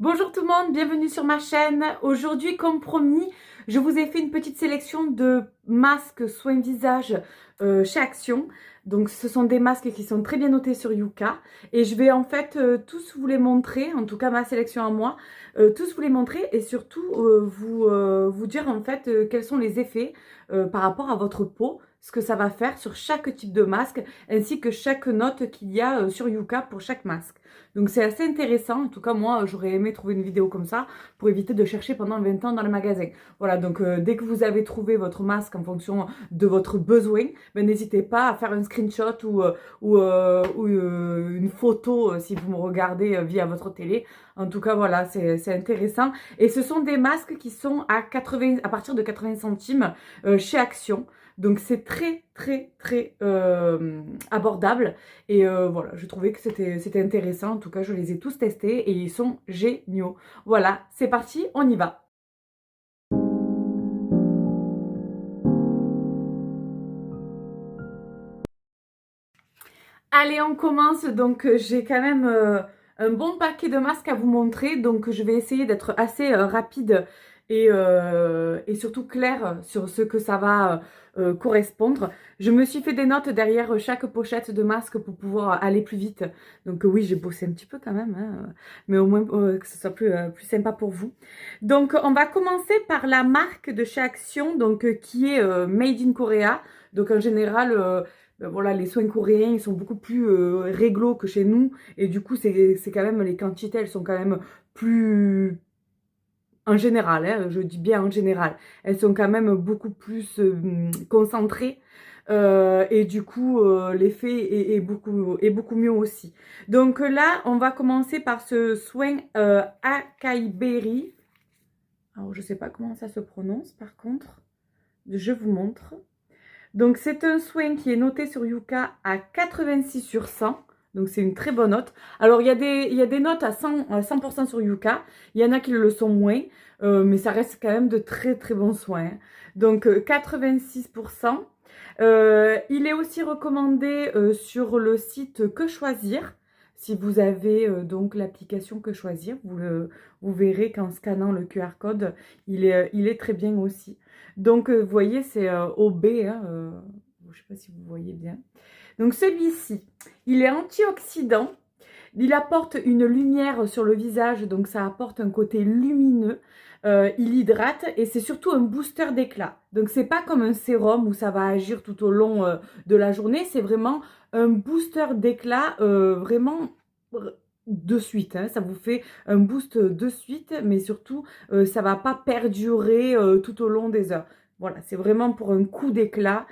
Bonjour tout le monde, bienvenue sur ma chaîne. Aujourd'hui, comme promis, je vous ai fait une petite sélection de masques soins visage chez Action. Donc ce sont des masques qui sont très bien notés sur Yuka. Et je vais en fait tous vous les montrer, en tout cas ma sélection à moi, tous vous les montrer et surtout vous dire en fait quels sont les effets par rapport à votre peau, ce que ça va faire sur chaque type de masque, ainsi que chaque note qu'il y a sur Yuka pour chaque masque. Donc c'est assez intéressant, en tout cas moi j'aurais aimé trouver une vidéo comme ça pour éviter de chercher pendant 20 ans dans le magasin. Voilà, donc dès que vous avez trouvé votre masque en fonction de votre besoin, ben, n'hésitez pas à faire un screenshot ou une photo si vous me regardez via votre télé. En tout cas voilà, c'est intéressant. Et ce sont des masques qui sont à partir de 80 centimes chez Action. Donc c'est très abordable. Et voilà, je trouvais que c'était intéressant. En tout cas, je les ai tous testés et ils sont géniaux. Voilà, c'est parti, on y va. Allez, on commence. Donc, j'ai quand même un bon paquet de masques à vous montrer. Donc, je vais essayer d'être assez rapide et surtout claire sur ce que ça va correspondre. Je me suis fait des notes derrière chaque pochette de masque pour pouvoir aller plus vite. Donc, oui, j'ai bossé un petit peu quand même, hein, mais au moins que ce soit plus sympa pour vous. Donc, on va commencer par la marque de chez Action, donc, qui est Made in Korea. Donc, en général... voilà, les soins coréens, ils sont beaucoup plus réglo que chez nous. Et du coup, c'est quand même, les quantités, elles sont quand même plus... En général, hein, je dis bien en général. Elles sont quand même beaucoup plus concentrées. Et du coup, l'effet est beaucoup mieux aussi. Donc là, on va commencer par ce soin Acai Berry. Alors, je sais pas comment ça se prononce, par contre. Je vous montre. Donc, c'est un soin qui est noté sur Yuka à 86 sur 100. Donc, c'est une très bonne note. Alors, il y a des notes à 100% sur Yuka. Il y en a qui le sont moins. Mais ça reste quand même de très bons soins. Donc, 86%. Il est aussi recommandé sur le site Que Choisir. Si vous avez donc l'application Que Choisir, vous verrez qu'en scannant le QR code, il est très bien aussi. Donc, vous voyez, c'est OB, hein, je ne sais pas si vous voyez bien. Donc, celui-ci, il est antioxydant. Il apporte une lumière sur le visage, donc ça apporte un côté lumineux. Il hydrate et c'est surtout un booster d'éclat. Donc, c'est pas comme un sérum où ça va agir tout au long de la journée. C'est vraiment un booster d'éclat, vraiment de suite, hein. Ça vous fait un boost de suite, mais surtout, ça va pas perdurer tout au long des heures. Voilà, c'est vraiment pour un coup d'éclat,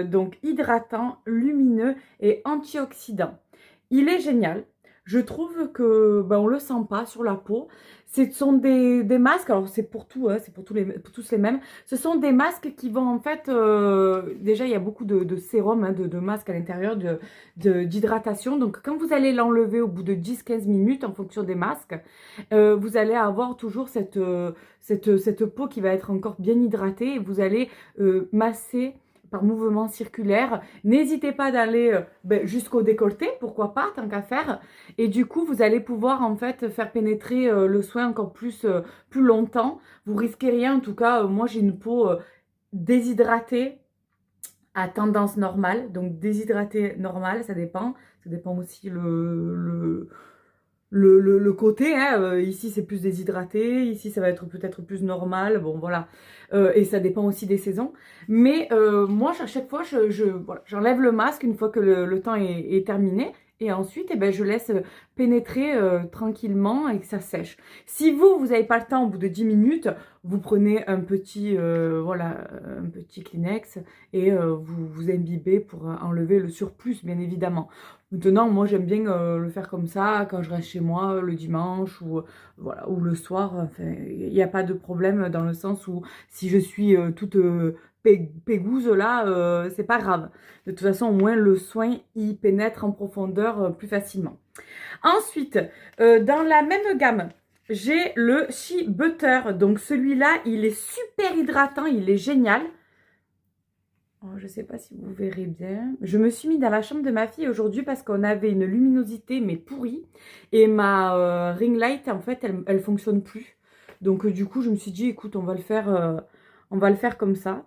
donc hydratant, lumineux et antioxydant. Il est génial. Je trouve que ben, on le sent pas sur la peau. Ce sont des masques, alors c'est pour tout, hein, c'est pour tous les mêmes. Ce sont des masques qui vont en fait, déjà il y a beaucoup de sérum, hein, de masques à l'intérieur, d'hydratation. Donc quand vous allez l'enlever au bout de 10-15 minutes en fonction des masques, vous allez avoir toujours cette peau qui va être encore bien hydratée et vous allez masser par mouvement circulaire. N'hésitez pas d'aller jusqu'au décolleté, pourquoi pas, tant qu'à faire. Et du coup, vous allez pouvoir en fait faire pénétrer le soin encore plus longtemps. Vous risquez rien, en tout cas, moi j'ai une peau déshydratée à tendance normale. Donc déshydratée normale, ça dépend. Ça dépend aussi le côté, hein, ici c'est plus déshydraté, ici ça va être peut-être plus normal, bon voilà, et ça dépend aussi des saisons. Mais moi à chaque fois voilà, j'enlève le masque une fois que le temps est terminé et ensuite eh ben, je laisse pénétrer tranquillement et que ça sèche. Si vous n'avez pas le temps au bout de 10 minutes, vous prenez voilà, un petit Kleenex et vous imbibez pour enlever le surplus bien évidemment. Maintenant, moi, j'aime bien le faire comme ça quand je reste chez moi le dimanche ou, voilà, ou le soir. Enfin, il n'y a pas de problème dans le sens où si je suis toute pégouse là, c'est pas grave. De toute façon, au moins, le soin, il pénètre en profondeur plus facilement. Ensuite, dans la même gamme, j'ai le Shea Butter. Donc, celui-là, il est super hydratant, il est génial. Oh, je ne sais pas si vous verrez bien. Je me suis mis dans la chambre de ma fille aujourd'hui parce qu'on avait une luminosité mais pourrie. Et ma ring light, en fait, elle fonctionne plus. Donc du coup, je me suis dit, écoute, on va le faire comme ça.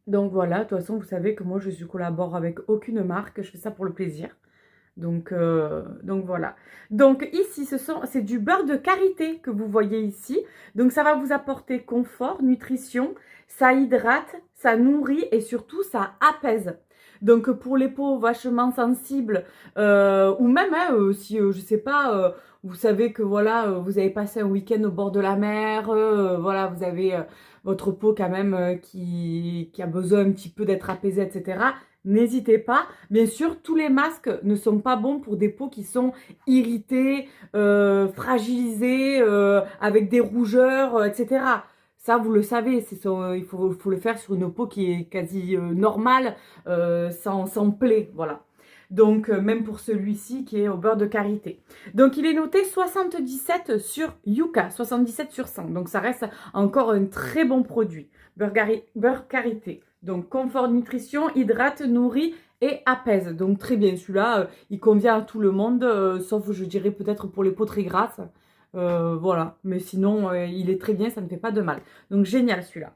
Donc voilà, de toute façon, vous savez que moi, je collabore avec aucune marque. Je fais ça pour le plaisir. Donc voilà. Donc ici, c'est du beurre de karité que vous voyez ici. Donc ça va vous apporter confort, nutrition, ça hydrate, ça nourrit et surtout ça apaise. Donc pour les peaux vachement sensibles ou même si je sais pas, vous savez que voilà, vous avez passé un week-end au bord de la mer, voilà, vous avez votre peau quand même qui a besoin un petit peu d'être apaisée, etc. N'hésitez pas. Bien sûr, tous les masques ne sont pas bons pour des peaux qui sont irritées, fragilisées, avec des rougeurs, etc. Ça, vous le savez, il faut le faire sur une peau qui est quasi normale, sans plaie, voilà. Donc, même pour celui-ci qui est au beurre de karité. Donc, il est noté 77 sur Yuka, 77 sur 100. Donc, ça reste encore un très bon produit. Beurre karité. Donc, confort, nutrition, hydrate, nourrit et apaise. Donc, très bien. Celui-là, il convient à tout le monde, sauf, je dirais, peut-être pour les peaux très grasses. Voilà. Mais sinon, il est très bien, ça ne fait pas de mal. Donc, génial celui-là.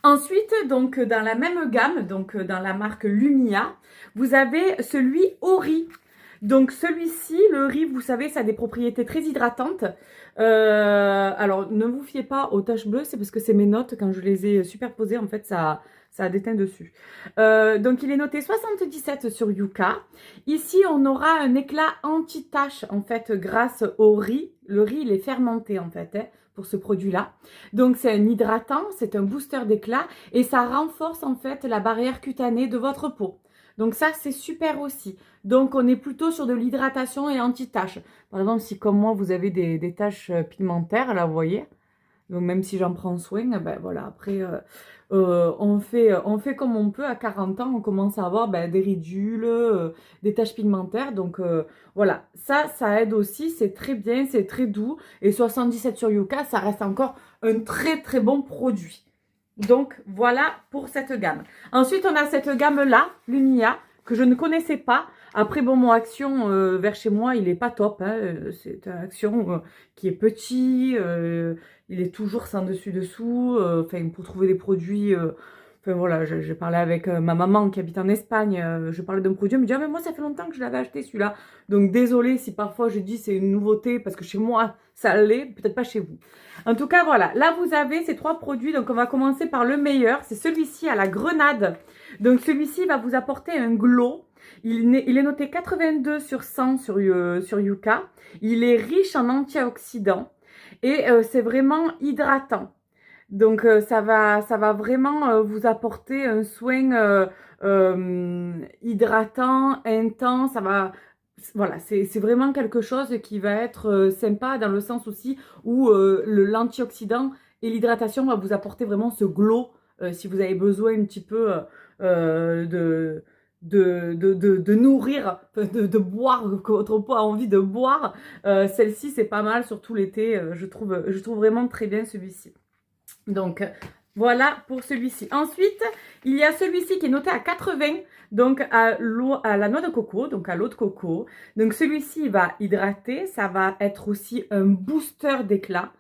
Ensuite, donc, dans la même gamme, donc, dans la marque Lumia, vous avez celui au riz. Donc celui-ci, le riz, vous savez, ça a des propriétés très hydratantes. Alors, ne vous fiez pas aux taches bleues, c'est parce que c'est mes notes. Quand je les ai superposées, en fait, ça a déteint dessus. Donc, il est noté 77 sur Yuka. Ici, on aura un éclat anti-tache, en fait, grâce au riz. Le riz, il est fermenté, en fait, hein, pour ce produit-là. Donc, c'est un hydratant, c'est un booster d'éclat et ça renforce, en fait, la barrière cutanée de votre peau. Donc ça, c'est super aussi. Donc, on est plutôt sur de l'hydratation et anti-taches. Par exemple, si comme moi, vous avez des taches pigmentaires, là, vous voyez. Donc, même si j'en prends soin, ben voilà, après, on fait comme on peut. À 40 ans, on commence à avoir des ridules, des taches pigmentaires. Donc, voilà, ça aide aussi. C'est très bien, c'est très doux. Et 77 sur Yuka, ça reste encore un très, très bon produit. Donc, voilà pour cette gamme. Ensuite, on a cette gamme-là, Lumia, que je ne connaissais pas. Après, bon, mon Action vers chez moi, il n'est pas top. Hein. C'est un Action qui est petit. Il est toujours sans dessus-dessous. Enfin, pour trouver des produits... Enfin, voilà, j'ai parlé avec ma maman qui habite en Espagne. Je parlais d'un produit. Elle me dit, ah, mais moi, ça fait longtemps que je l'avais acheté, celui-là. Donc, désolée si parfois je dis c'est une nouveauté, parce que chez moi, ça l'est. Peut-être pas chez vous. En tout cas, voilà. Là, vous avez ces 3 produits. Donc, on va commencer par le meilleur. C'est celui-ci à la grenade. Donc, celui-ci va vous apporter un glow. Il est noté 82 sur 100 sur Yuka. Il est riche en antioxydants. Et c'est vraiment hydratant. Donc, ça va vraiment vous apporter un soin hydratant, intense. Voilà, c'est vraiment quelque chose qui va être sympa dans le sens aussi où l'antioxydant et l'hydratation va vous apporter vraiment ce glow si vous avez besoin un petit peu de nourrir, de boire, que votre peau a envie de boire. Celle-ci, c'est pas mal, surtout l'été. Je trouve vraiment très bien celui-ci. Donc, voilà pour celui-ci. Ensuite, il y a celui-ci qui est noté à 80, donc à la noix de coco, donc à l'eau de coco. Donc, celui-ci va hydrater, ça va être aussi un booster d'éclat.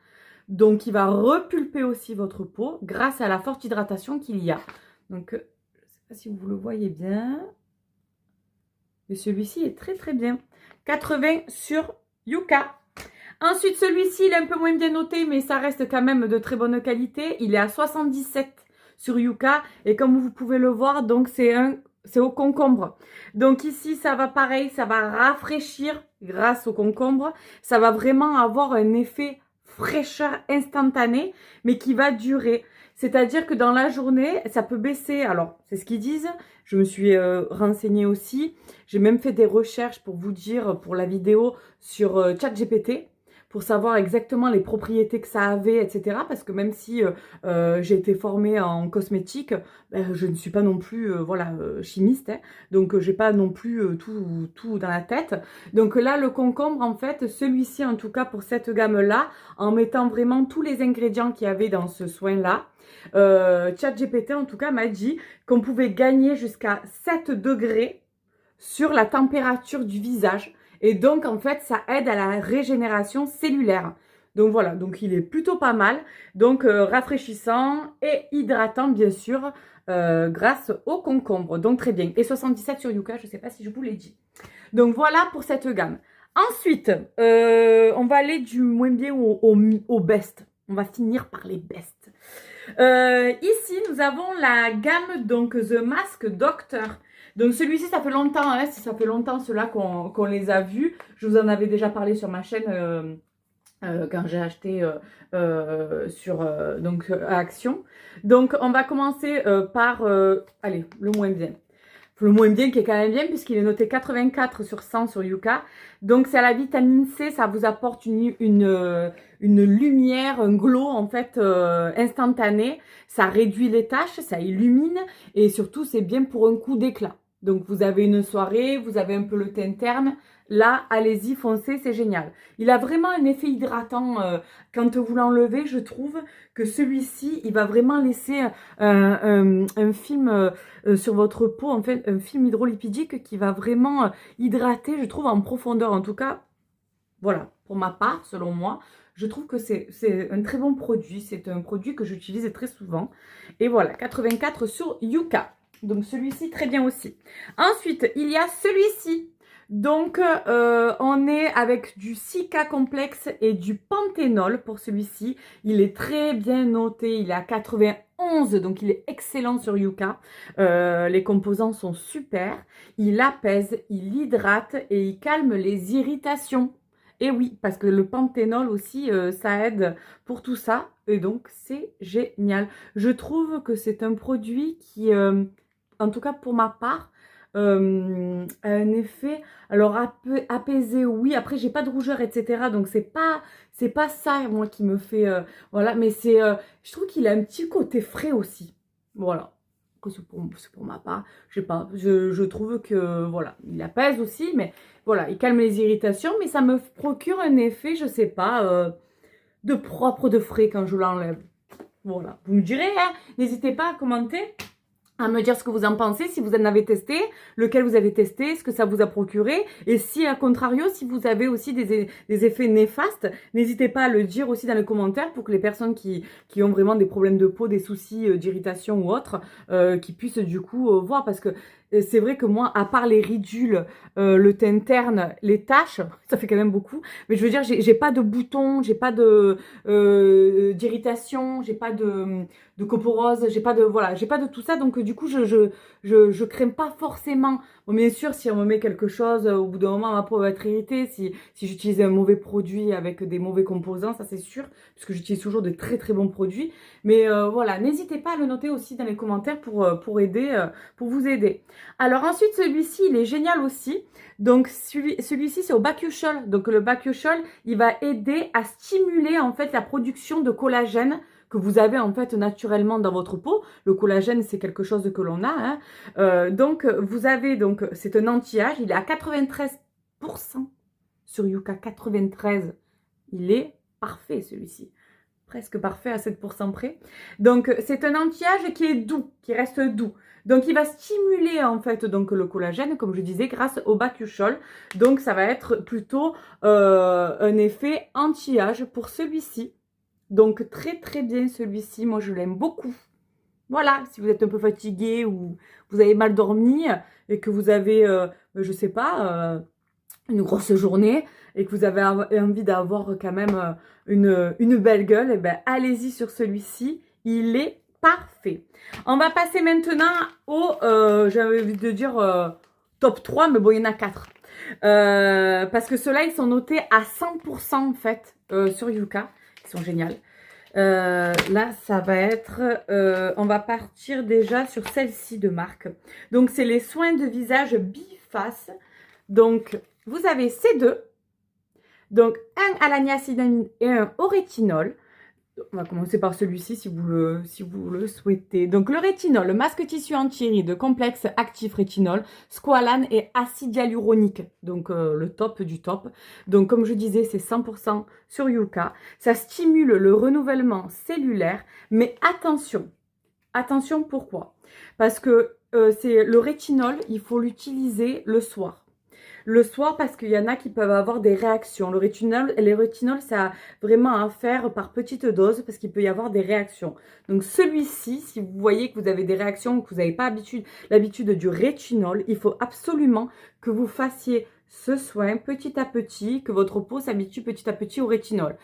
Donc, il va repulper aussi votre peau grâce à la forte hydratation qu'il y a. Donc, je ne sais pas si vous le voyez bien. Mais celui-ci est très très bien. 80 sur Yuka. Ensuite, celui-ci, il est un peu moins bien noté, mais ça reste quand même de très bonne qualité. Il est à 77 sur Yuka. Et comme vous pouvez le voir, donc c'est au concombre. Donc ici, ça va pareil, ça va rafraîchir grâce au concombre. Ça va vraiment avoir un effet fraîcheur instantané, mais qui va durer. C'est-à-dire que dans la journée, ça peut baisser. Alors, c'est ce qu'ils disent. Je me suis renseignée aussi. J'ai même fait des recherches pour vous dire, pour la vidéo, sur ChatGPT, pour savoir exactement les propriétés que ça avait, etc. Parce que même si j'ai été formée en cosmétique, ben, je ne suis pas non plus voilà, chimiste, hein, donc j'ai pas non plus tout dans la tête. Donc là, le concombre, en fait, celui-ci en tout cas pour cette gamme-là, en mettant vraiment tous les ingrédients qu'il y avait dans ce soin-là, ChatGPT en tout cas m'a dit qu'on pouvait gagner jusqu'à 7 degrés sur la température du visage. Et donc, en fait, ça aide à la régénération cellulaire. Donc voilà, donc il est plutôt pas mal. Donc rafraîchissant et hydratant, bien sûr, grâce au concombre. Donc très bien. Et 77 sur Yuka, je ne sais pas si je vous l'ai dit. Donc voilà pour cette gamme. Ensuite, on va aller du moins bien au best. On va finir par les best. Ici, nous avons la gamme donc The Mask Doctor. Donc celui-ci, ça fait longtemps, hein, ça fait longtemps ceux-là qu'on les a vus. Je vous en avais déjà parlé sur ma chaîne quand j'ai acheté sur donc Action. Donc on va commencer par, allez, le moins bien. Le moins bien qui est quand même bien puisqu'il est noté 84 sur 100 sur Yuka. Donc c'est à la vitamine C, ça vous apporte une lumière, un glow en fait instantané. Ça réduit les taches, ça illumine et surtout c'est bien pour un coup d'éclat. Donc vous avez une soirée, vous avez un peu le teint terne. Là, allez-y, foncez, c'est génial. Il a vraiment un effet hydratant quand vous l'enlevez. Je trouve que celui-ci, il va vraiment laisser un film sur votre peau, en fait, un film hydrolipidique qui va vraiment hydrater, je trouve, en profondeur. En tout cas, voilà, pour ma part, selon moi, je trouve que c'est un très bon produit. C'est un produit que j'utilise très souvent. Et voilà, 84 sur Yuka. Donc celui-ci, très bien aussi. Ensuite, il y a celui-ci. Donc, on est avec du Cica complexe et du panthénol pour celui-ci. Il est très bien noté, il est à 91, donc il est excellent sur Yuka. Les composants sont super. Il apaise, il hydrate et il calme les irritations. Et oui, parce que le panthénol aussi, ça aide pour tout ça. Et donc, c'est génial. Je trouve que c'est un produit qui, en tout cas pour ma part, un effet, alors apaisé, oui, après j'ai pas de rougeur, etc. Donc c'est pas ça, moi, qui me fait, voilà, mais c'est, je trouve qu'il a un petit côté frais aussi, voilà, c'est pour ma part, je sais pas, je trouve que, voilà, il apaise aussi, mais voilà, il calme les irritations, mais ça me procure un effet, je sais pas, de propre, de frais quand je l'enlève, voilà, vous me direz, hein, n'hésitez pas à commenter, à me dire ce que vous en pensez, si vous en avez testé, lequel vous avez testé, ce que ça vous a procuré. Et si, à contrario, si vous avez aussi des effets néfastes, n'hésitez pas à le dire aussi dans les commentaires pour que les personnes qui ont vraiment des problèmes de peau, des soucis d'irritation ou autres, qui puissent du coup voir. Parce que c'est vrai que moi, à part les ridules, le teint terne, les taches, ça fait quand même beaucoup. Mais je veux dire, j'ai pas de boutons, j'ai pas de d'irritation, j'ai pas de coporose, j'ai pas de voilà, j'ai pas de tout ça, donc du coup je crains pas forcément. Bon, bien sûr, si on me met quelque chose, au bout d'un moment ma peau va être irritée, si j'utilise un mauvais produit avec des mauvais composants, ça c'est sûr, parce que j'utilise toujours de très très bons produits. Mais voilà, n'hésitez pas à le noter aussi dans les commentaires pour aider, pour vous aider. Alors ensuite celui-ci il est génial aussi. Donc celui-ci c'est au bakuchiol. Donc le bakuchiol il va aider à stimuler en fait la production de collagène que vous avez en fait naturellement dans votre peau. Le collagène, c'est quelque chose que l'on a. Hein. Donc, vous avez, donc c'est un anti-âge. Il est à 93% sur Yuka. 93. Il est parfait celui-ci. Presque parfait à 7% près. Donc, c'est un anti-âge qui est doux, qui reste doux. Donc, il va stimuler en fait donc le collagène, comme je disais, grâce au bakuchiol. Donc, ça va être plutôt un effet anti-âge pour celui-ci. Donc très très bien celui-ci, moi je l'aime beaucoup. Voilà, si vous êtes un peu fatigué ou vous avez mal dormi et que vous avez, je sais pas, une grosse journée et que vous avez envie d'avoir quand même une belle gueule, et ben allez-y sur celui-ci, il est parfait. On va passer maintenant au, j'avais envie de dire top 3, mais bon il y en a 4. Parce que ceux-là ils sont notés à 100% en fait sur Yuka. Qui sont géniales. Là, ça va être... on va partir déjà sur celle-ci de marque. Donc, c'est les soins de visage Biface. Donc, vous avez ces deux. Donc, un à la niacinamide et un au rétinol. On va commencer par celui-ci si vous le souhaitez. Donc, le rétinol, le masque tissu anti-rides, complexe actif rétinol, squalane et acide hyaluronique. Donc, le top du top. Donc, comme je disais, c'est 100% sur Yuka. Ça stimule le renouvellement cellulaire. Mais attention, attention pourquoi? Parce que c'est le rétinol, il faut l'utiliser le soir. Le soir, parce qu'il y en a qui peuvent avoir des réactions. Le rétinol, ça a vraiment à faire par petite dose parce qu'il peut y avoir des réactions. Donc celui-ci, si vous voyez que vous avez des réactions, que vous n'avez pas l'habitude du rétinol, il faut absolument que vous fassiez ce soin petit à petit, que votre peau s'habitue petit à petit au rétinol.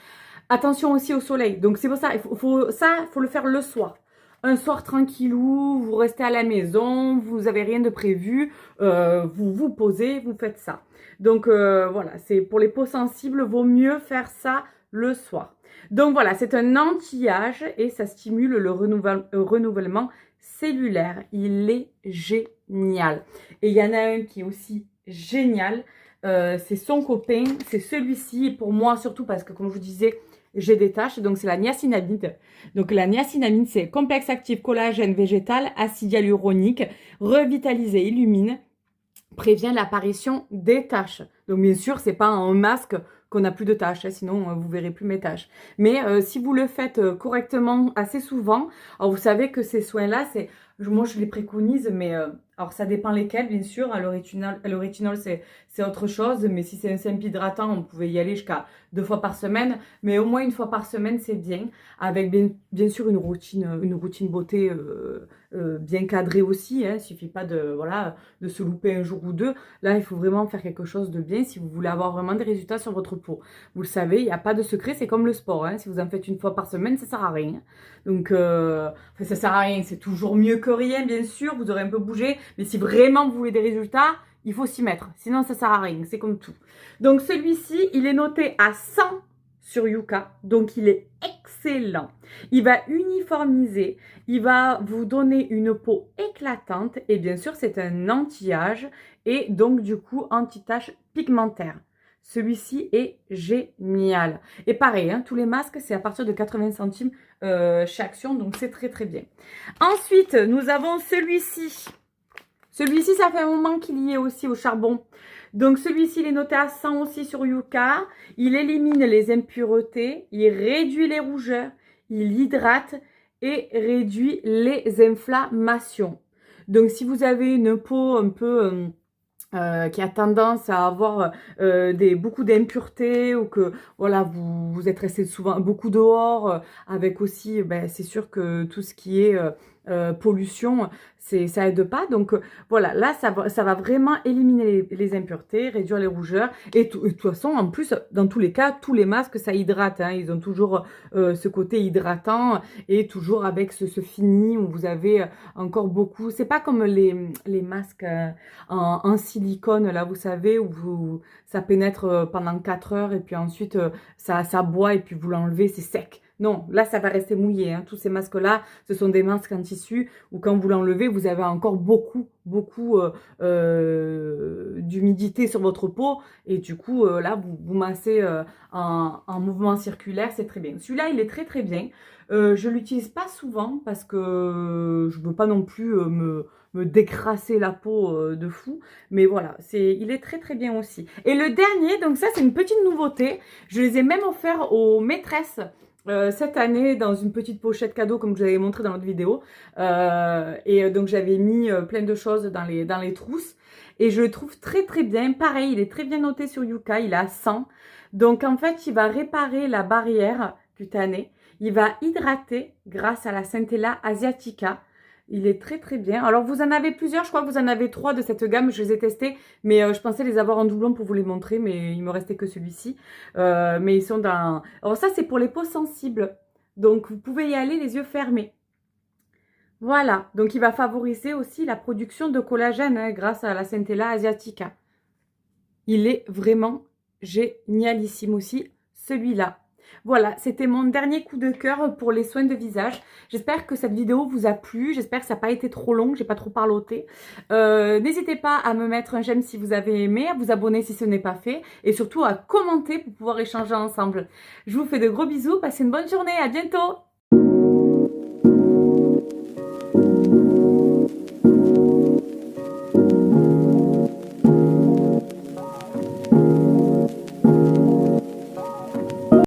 Attention aussi au soleil. Donc c'est pour ça, il faut le faire le soir. Un soir tranquillou, vous restez à la maison, vous n'avez rien de prévu, vous vous posez, vous faites ça. Donc voilà, c'est pour les peaux sensibles, vaut mieux faire ça le soir. Donc voilà, c'est un anti-âge et ça stimule le renouvellement cellulaire. Il est génial. Et il y en a un qui est aussi génial, c'est son copain, c'est celui-ci. Et pour moi, surtout parce que comme je vous disais, j'ai des taches, donc c'est la niacinamide. Donc la niacinamide, c'est complexe actif collagène végétal, acide hyaluronique, revitalisé, illumine, prévient l'apparition des taches. Donc bien sûr, c'est pas un masque qu'on n'a plus de taches, hein, sinon vous verrez plus mes taches. Mais si vous le faites correctement assez souvent, alors vous savez que ces soins-là, moi je les préconise, mais alors ça dépend lesquels, bien sûr. Le rétinol c'est autre chose, mais si c'est un simple hydratant, on pouvait y aller jusqu'à 2 fois par semaine, mais au moins 1 fois par semaine, c'est bien, avec bien sûr une routine beauté bien cadrée aussi. Hein. Il suffit pas de se louper un jour ou deux. Là, il faut vraiment faire quelque chose de bien si vous voulez avoir vraiment des résultats sur votre peau. Vous le savez, il n'y a pas de secret, c'est comme le sport. Hein. Si vous en faites 1 fois par semaine, ça sert à rien. Donc, ça sert à rien. C'est toujours mieux que rien, bien sûr. Vous aurez un peu bougé, mais si vraiment vous voulez des résultats, il faut s'y mettre. Sinon, ça sert à rien. C'est comme tout. Donc, celui-ci, il est noté à 100 sur Yuka. Donc, il est excellent. Il va uniformiser. Il va vous donner une peau éclatante. Et bien sûr, c'est un anti-âge. Et donc, du coup, anti-tache pigmentaire. Celui-ci est génial. Et pareil, hein, tous les masques, c'est à partir de 80 centimes chaque action. Donc, c'est très, très bien. Ensuite, nous avons celui-ci. Celui-ci, ça fait un moment qu'il y est aussi au charbon. Donc, celui-ci, il est noté à 100 aussi sur Yuka. Il élimine les impuretés, il réduit les rougeurs, il hydrate et réduit les inflammations. Donc, si vous avez une peau un peu qui a tendance à avoir beaucoup d'impuretés ou que voilà vous êtes resté souvent beaucoup dehors avec aussi c'est sûr que tout ce qui est pollution ça aide pas donc voilà là ça va vraiment éliminer les impuretés, réduire les rougeurs et de toute façon en plus dans tous les cas tous les masques ça hydrate hein, ils ont toujours ce côté hydratant et toujours avec ce fini où vous avez encore beaucoup, c'est pas comme les masques en silicone, là, vous savez, où ça pénètre pendant 4 heures et puis ensuite, ça boit et puis vous l'enlevez, c'est sec. Non, là, ça va rester mouillé. Hein. Tous ces masques-là, ce sont des masques en tissu où quand vous l'enlevez, vous avez encore beaucoup d'humidité sur votre peau. Et du coup, là, vous massez en mouvement circulaire, c'est très bien. Celui-là, il est très, très bien. Je l'utilise pas souvent parce que je veux pas non plus me décrasser la peau de fou. Mais voilà, il est très très bien aussi. Et le dernier, donc ça c'est une petite nouveauté. Je les ai même offerts aux maîtresses cette année dans une petite pochette cadeau comme je vous avais montré dans l'autre vidéo. Donc j'avais mis plein de choses dans les trousses. Et je le trouve très très bien. Pareil, il est très bien noté sur Yuka, il est à 100. Donc en fait, il va réparer la barrière cutanée. Il va hydrater grâce à la Centella asiatica. Il est très très bien. Alors vous en avez plusieurs, je crois que vous en avez 3 de cette gamme, je les ai testés, mais je pensais les avoir en doublon pour vous les montrer, mais il me restait que celui-ci. Mais ils sont dans... Alors ça c'est pour les peaux sensibles, donc vous pouvez y aller les yeux fermés. Voilà, donc il va favoriser aussi la production de collagène hein, grâce à la Centella asiatica. Il est vraiment génialissime aussi, celui-là. Voilà, c'était mon dernier coup de cœur pour les soins de visage. J'espère que cette vidéo vous a plu. J'espère que ça n'a pas été trop long, j'ai pas trop parloté. N'hésitez pas à me mettre un j'aime si vous avez aimé, à vous abonner si ce n'est pas fait, et surtout à commenter pour pouvoir échanger ensemble. Je vous fais de gros bisous, passez une bonne journée, à bientôt!